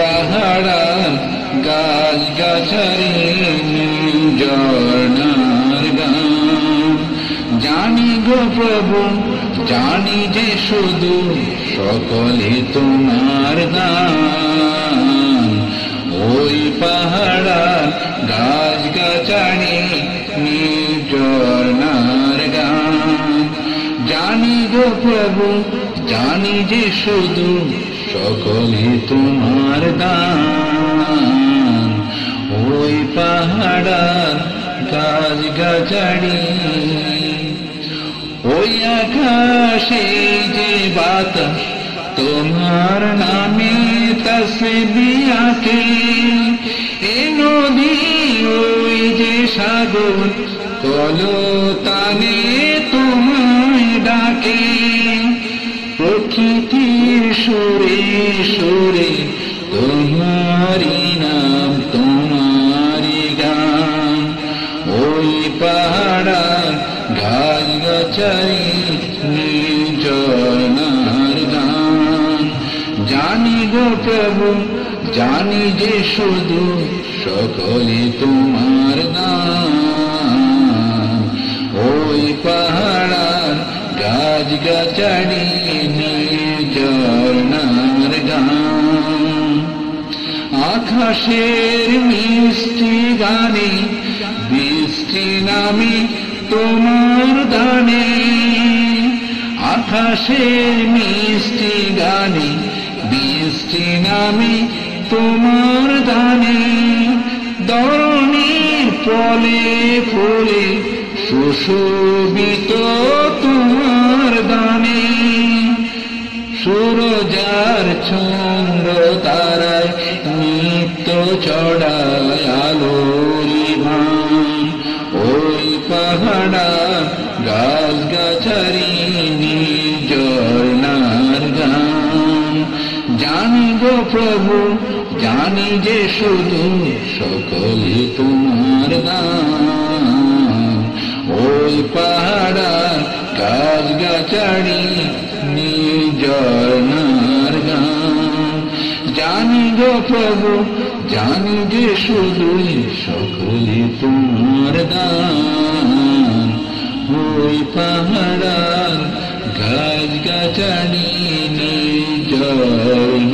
পাহাড় গাছ গাছারি ঝর্ণার গান। জানি গো প্রভু জানি যে শুধু সকলে তোমার দান। ওই পাহাড় গাছ গাছারি ঝর্ণার গান। জানি গো প্রভু জানি যে শুধু সকলে তোমার দান। ওই পাহাড় গাছ গাছারি ওই আকাশে যে বাতাস তোমার নামে তসবিহ আঁকে। এ নদী ওই যে সাগর কলতানে তোমায় ডাকে। প্রকৃতির সুরে সুরে তোমারি নাম তোমারি গান। ওই পাহাড় গাছ গাছারি ঝর্ণার গান। জানি গো প্রভু জানি যে শুধু সকলে তোমার দান। ওই পাহাড় গাছ গাছারি ঝর্ণার গান। আকাশের মিষ্টি গানে বৃষ্টি নামে তোমার দানে। আকাশের মিষ্টি গানে বৃষ্টি নামে তোমার দানে। ধরণীর ফলে ফুলে সুশোভিত তোমার দানে। সূরজার চন্দ্র তারায় নিত্য চড়ায় আলোরি ভান। ওই পাহাড় গাছ গাছারি ঝর্ণার গান। জানি গো প্রভু জানি যে শুধু সকলে তোমার দান। ওই পাহাড় গাছ গাছারি ঝর্ণার গান। জানি গো প্রভু জানি যে শুধু সকলে তোমার দান। ওই পাহাড় গাছ গাছারি ঝর্ণার